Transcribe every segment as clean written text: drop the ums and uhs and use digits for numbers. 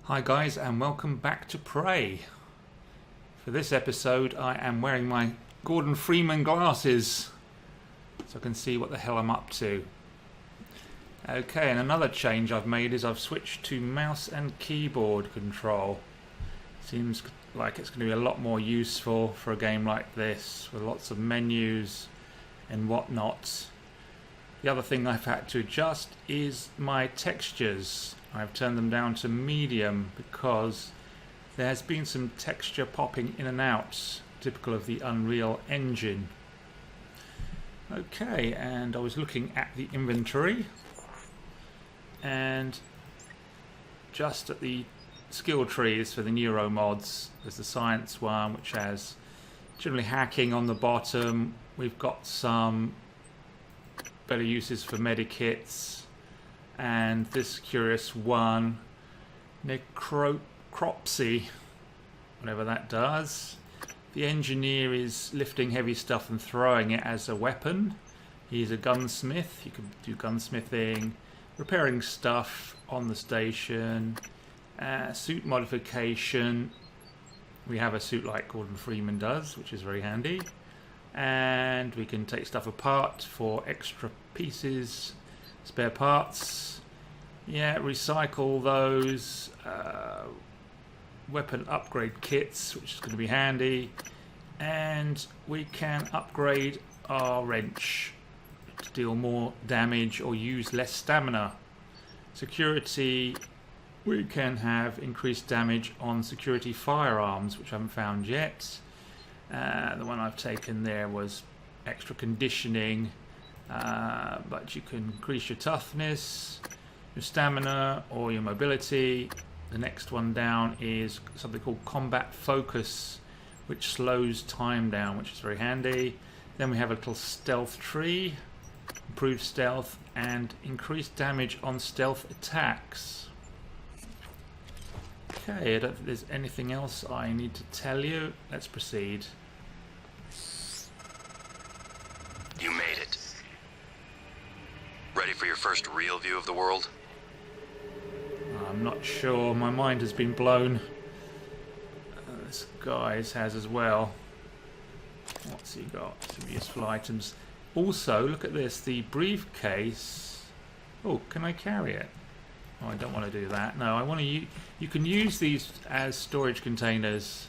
Hi guys, and welcome back to Prey. For this episode I am wearing my Gordon Freeman glasses so I can see what the hell I'm up to. Okay, and another change I've made is I've switched to mouse and keyboard control. Seems like it's going to be a lot more useful for a game like this with lots of menus and whatnot. The other thing I've had to adjust is my textures. I've turned them down to medium because there has been some texture popping in and out, typical of the Unreal Engine. Okay, and I was looking at the inventory and just at the skill trees for the Neuro mods. There's the science one, which has generally hacking on the bottom. We've got some better uses for medikits, and this curious one, necropsy, whatever that does. The engineer is lifting heavy stuff and throwing it as a weapon. He's a gunsmith. You can do gunsmithing, repairing stuff on the station, suit modification. We have a suit like Gordon Freeman does, which is very handy. And we can take stuff apart for extra pieces, spare parts. Yeah, recycle those. Weapon upgrade kits, which is going to be handy. And we can upgrade our wrench to deal more damage or use less stamina. Security, we can have increased damage on security firearms, which I haven't found yet. The one I've taken there was extra conditioning, but you can increase your toughness, your stamina, or your mobility. The next one down is something called combat focus, which slows time down, which is very handy. Then we have a little stealth tree, improved stealth and increased damage on stealth attacks. Okay, I don't think there's anything else I need to tell you. Let's proceed. You made it. Ready for your first real view of the world? I'm not sure. My mind has been blown. This guy's has as well. What's he got? Some useful items. Also, look at this. The briefcase. Oh, can I carry it? Oh, I don't want to do that. No, I want to. You can use these as storage containers.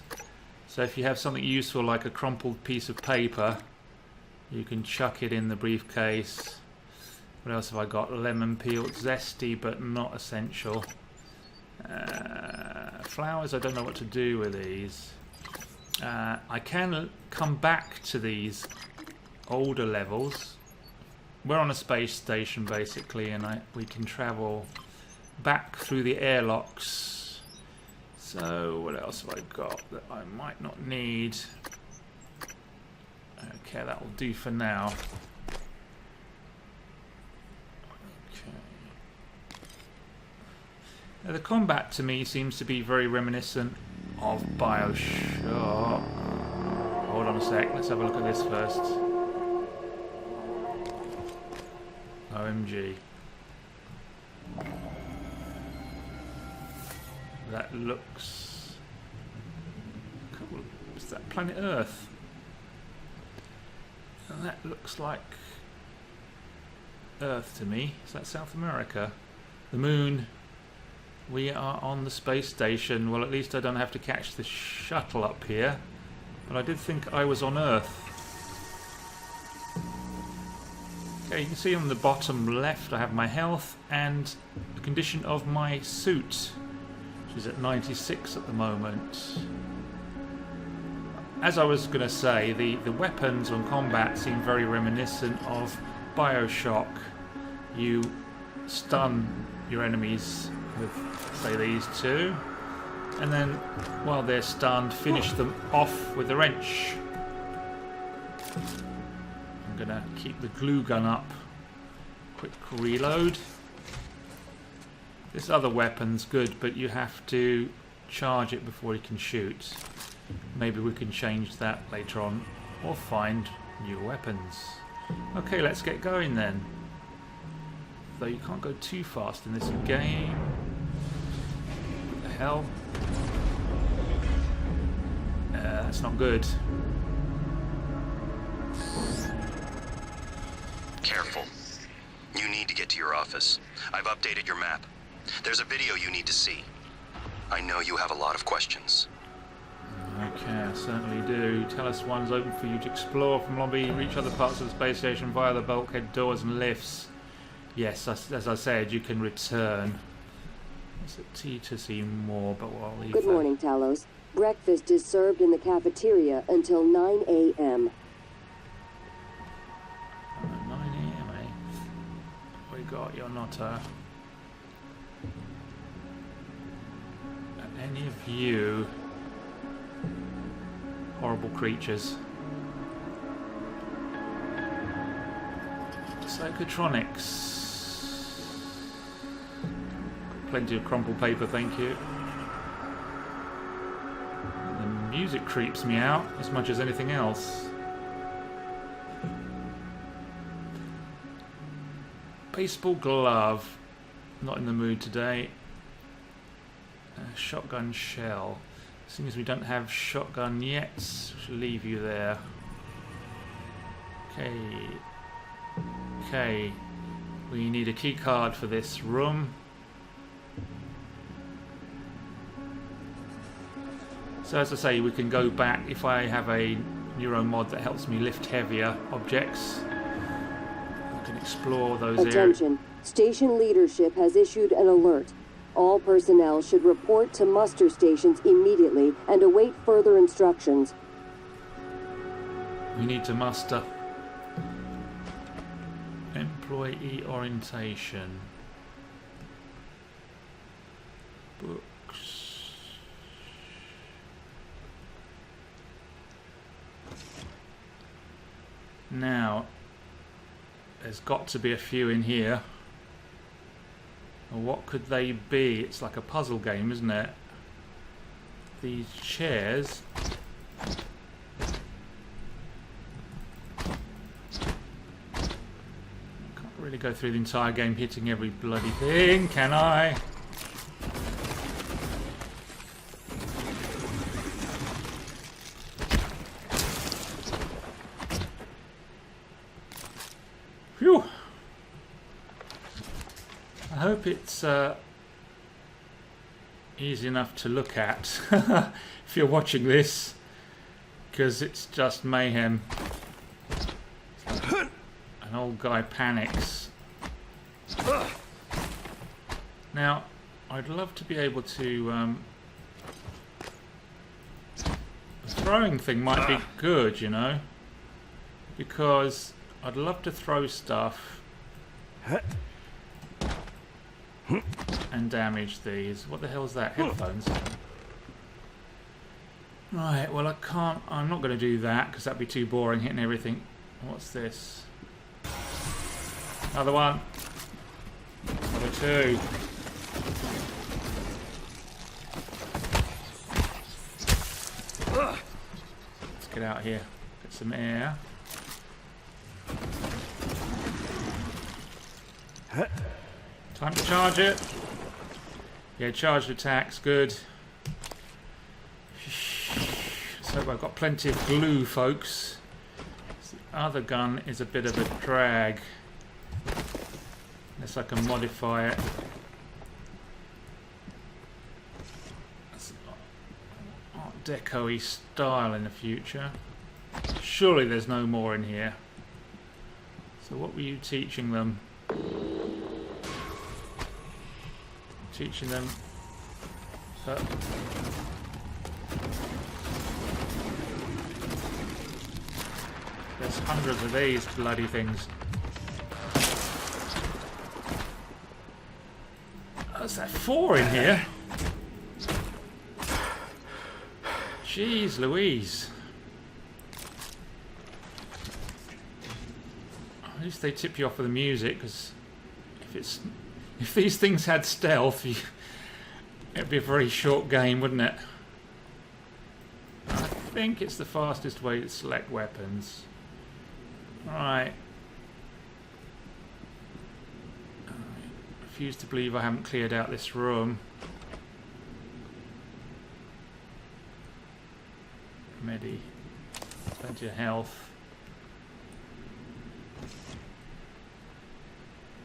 So if you have something useful like a crumpled piece of paper, you can chuck it in the briefcase. What else have I got? Lemon peel, zesty but not essential. Flowers, I don't know what to do with these. I can come back to these older levels. We're on a space station basically, and we can travel back through the airlocks. So what else have I got that I might not need? Okay, that will do for now. Okay. Now, the combat to me seems to be very reminiscent of BioShock. Hold on a sec, let's have a look at this first. OMG. That looks... Is that planet Earth? And that looks like Earth to me. Is that South America? The moon. We are on the space station. Well, at least I don't have to catch the shuttle up here. But I did think I was on Earth. Okay, you can see on the bottom left I have my health and the condition of my suit, which is at 96 at the moment. As I was going to say, the weapons on combat seem very reminiscent of BioShock. You stun your enemies with, say, these two, and then while they're stunned, finish them off with the wrench. I'm going to keep the glue gun up. Quick reload. This other weapon's good, but you have to charge it before you can shoot. Maybe we can change that later on, or find new weapons. Okay, let's get going then. Though you can't go too fast in this game. hell? That's not good. Careful. You need to get to your office. I've updated your map. There's a video you need to see. I know you have a lot of questions. Okay, I certainly do. Talos 1's open for you to explore from lobby, reach other parts of the space station via the bulkhead doors and lifts. Yes, as I said, you can return. It's a T to see more, but we'll leave Good that. morning, Talos. Breakfast is served in the cafeteria until 9 a.m. 9 a.m, eh? We got you're not any of you horrible creatures. Psychotronics. Plenty of crumpled paper, thank you. The music creeps me out as much as anything else. Baseball glove. Not in the mood today. Shotgun shell. Seeing as we don't have shotgun yet, we shall leave you there. Okay. We need a key card for this room. So as I say, we can go back if I have a neuro mod that helps me lift heavier objects. We can explore those areas. Attention. Station leadership has issued an alert. All personnel should report to muster stations immediately and await further instructions. We need to muster. Employee orientation. Books. Now, there's got to be a few in here. Well, what could they be? It's like a puzzle game, isn't it? These chairs. Can't really go through the entire game hitting every bloody thing, can I? Phew! I hope it's easy enough to look at if you're watching this, because it's just mayhem. An old guy panics. Now, I'd love to be able to... the throwing thing might be good, you know, because I'd love to throw stuff and damage these. What the hell is that? Headphones? Right, well I can't... I'm not going to do that because that'd be too boring, hitting everything. What's this? Another one. Another two. Let's get out here. Get some air. Time to charge it. Yeah, charged attacks, good. So I've got plenty of glue, folks. The other gun is a bit of a drag. Unless I can modify it. That's Art Deco-y style in the future. Surely there's no more in here. So what were you teaching them? Teaching them there's hundreds of these bloody things. Oh, is that 4 in here? Jeez Louise. At least they tip you off with the music, because if these things had stealth, it'd be a very short game, wouldn't it? I think it's the fastest way to select weapons. Right. I refuse to believe I haven't cleared out this room. Medi. Plenty of health.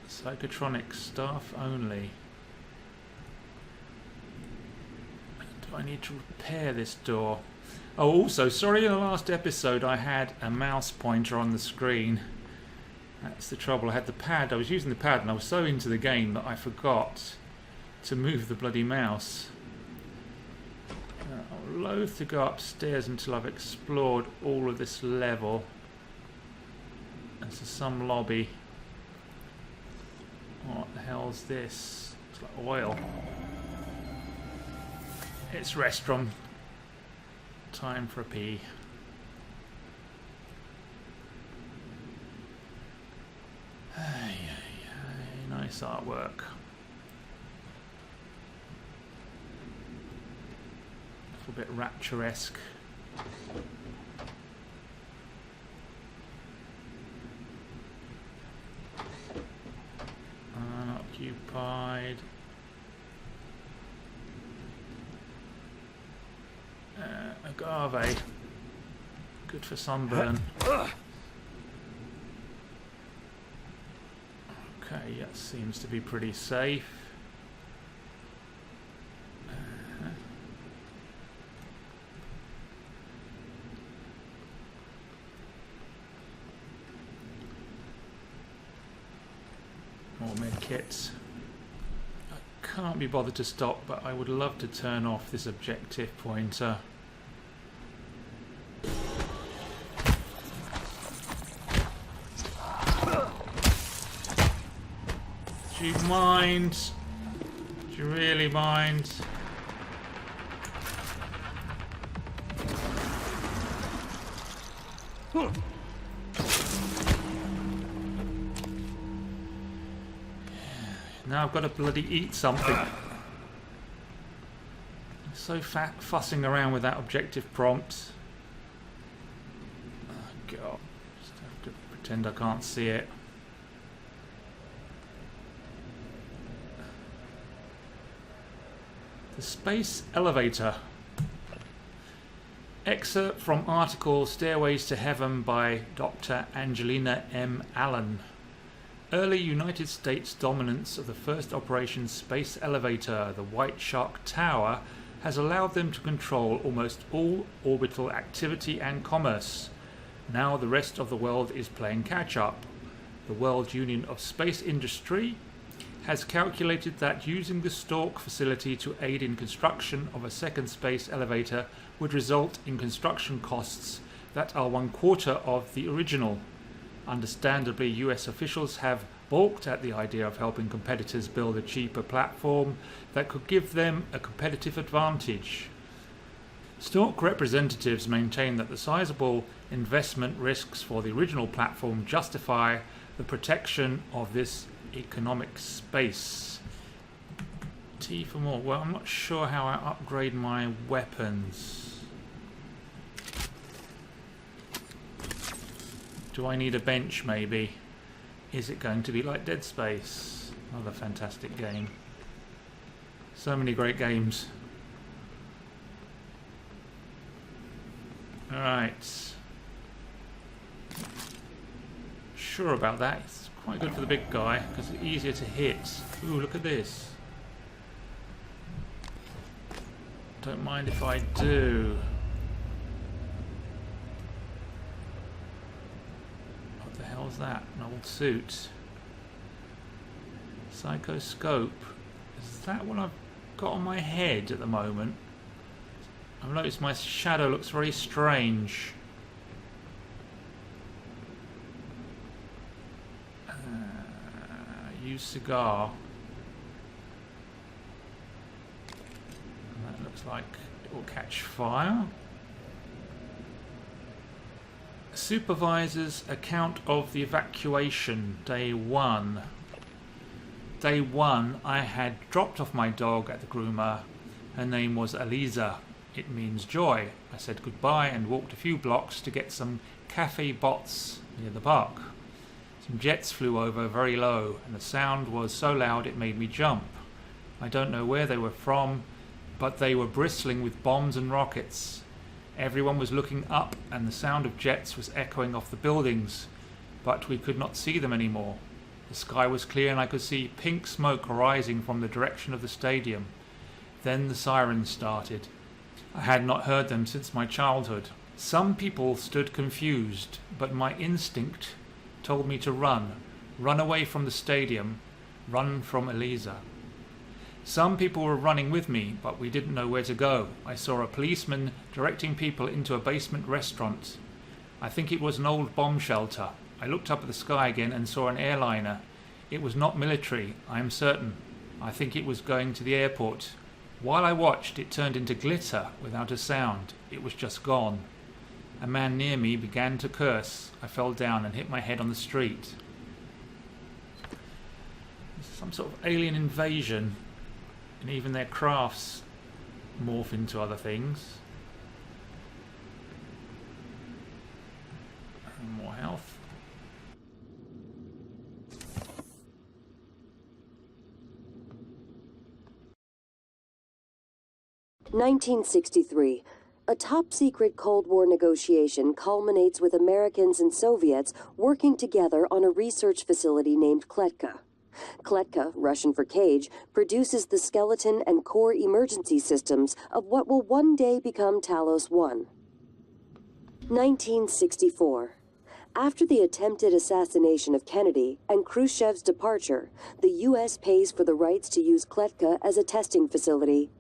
Psychotronic staff only. Do I need to repair this door? Oh, also, sorry, in the last episode I had a mouse pointer on the screen. That's the trouble. I had the pad. I was using the pad and I was so into the game that I forgot to move the bloody mouse. I'm loath to go upstairs until I've explored all of this level. There's some lobby. What the hell's this? It's like oil. It's restroom. Time for a pee. Nice artwork. A little bit rapturesque. Unoccupied. Agave. Good for sunburn. Okay, that seems to be pretty safe. More med kits. I can't be bothered to stop, but I would love to turn off this objective pointer. Do you mind? Do you really mind? Now I've got to bloody eat something. I'm so fussing around with that objective prompt. Oh God. Just have to pretend I can't see it. The space elevator. Excerpt from article Stairways to Heaven by Dr. Angelina M. Allen. Early United States dominance of the first Operation Space Elevator, the White Shark Tower, has allowed them to control almost all orbital activity and commerce. Now the rest of the world is playing catch-up. The World Union of Space Industry has calculated that using the Stork facility to aid in construction of a second space elevator would result in construction costs that are 1/4 of the original. Understandably, US officials have balked at the idea of helping competitors build a cheaper platform that could give them a competitive advantage. Stork representatives maintain that the sizable investment risks for the original platform justify the protection of this economic space. T for more. Well, I'm not sure how I upgrade my weapons. Do I need a bench maybe? Is it going to be like Dead Space? Another fantastic game. So many great games. Alright. Sure about that. It's quite good for the big guy because it's easier to hit. Ooh, look at this. Don't mind if I do. What the hell's that? An old suit. Psychoscope. Is that what I've got on my head at the moment? I've noticed my shadow looks very strange. Use cigar. And that looks like it will catch fire. Supervisor's account of the evacuation, day 1. Day 1, I had dropped off my dog at the groomer. Her name was Eliza. It means joy. I said goodbye and walked a few blocks to get some cafe bots near the park. Some jets flew over very low, and the sound was so loud it made me jump. I don't know where they were from, but they were bristling with bombs and rockets. Everyone was looking up and the sound of jets was echoing off the buildings, but we could not see them anymore. The sky was clear and I could see pink smoke rising from the direction of the stadium. Then the sirens started. I had not heard them since my childhood. Some people stood confused, but my instinct told me to run away from the stadium, run from Eliza. Some people were running with me, but we didn't know where to go. I saw a policeman directing people into a basement restaurant. I think it was an old bomb shelter. I looked up at the sky again and saw an airliner. It was not military, I am certain. I think it was going to the airport. While I watched, it turned into glitter without a sound. It was just gone. A man near me began to curse. I fell down and hit my head on the street. Some sort of alien invasion, and even their crafts morph into other things. And more health. (1963). A top-secret Cold War negotiation culminates with Americans and Soviets working together on a research facility named Kletka. Kletka, Russian for cage, produces the skeleton and core emergency systems of what will one day become Talos 1. 1964. After the attempted assassination of Kennedy and Khrushchev's departure, the U.S. pays for the rights to use Kletka as a testing facility.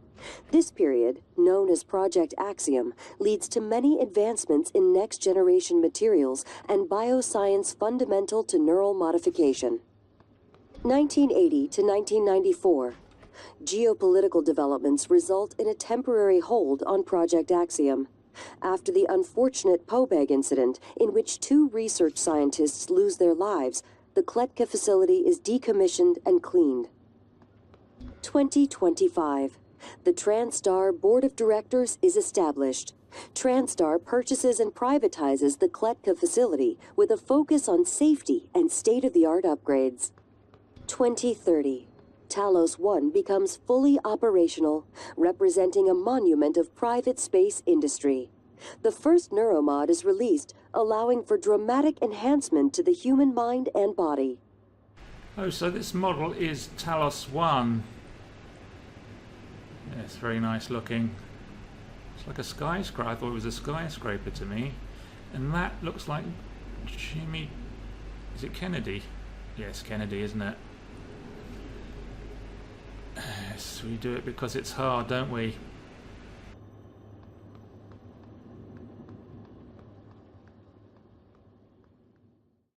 This period, known as Project Axiom, leads to many advancements in next-generation materials and bioscience fundamental to neural modification. 1980 to 1994. Geopolitical developments result in a temporary hold on Project Axiom. After the unfortunate Pobeg incident, in which 2 research scientists lose their lives, the Kletka facility is decommissioned and cleaned. 2025. The TranStar Board of Directors is established. TranStar purchases and privatizes the Kletka facility with a focus on safety and state-of-the-art upgrades. 2030. Talos 1 becomes fully operational, representing a monument of private space industry. The first neuromod is released, allowing for dramatic enhancement to the human mind and body. Oh, so this model is Talos 1. Yeah, it's very nice looking. It's like a skyscraper. I thought it was a skyscraper to me. And that looks like Jimmy... Is it Kennedy? Yes, Kennedy, isn't it? Yes, we do it because it's hard, don't we?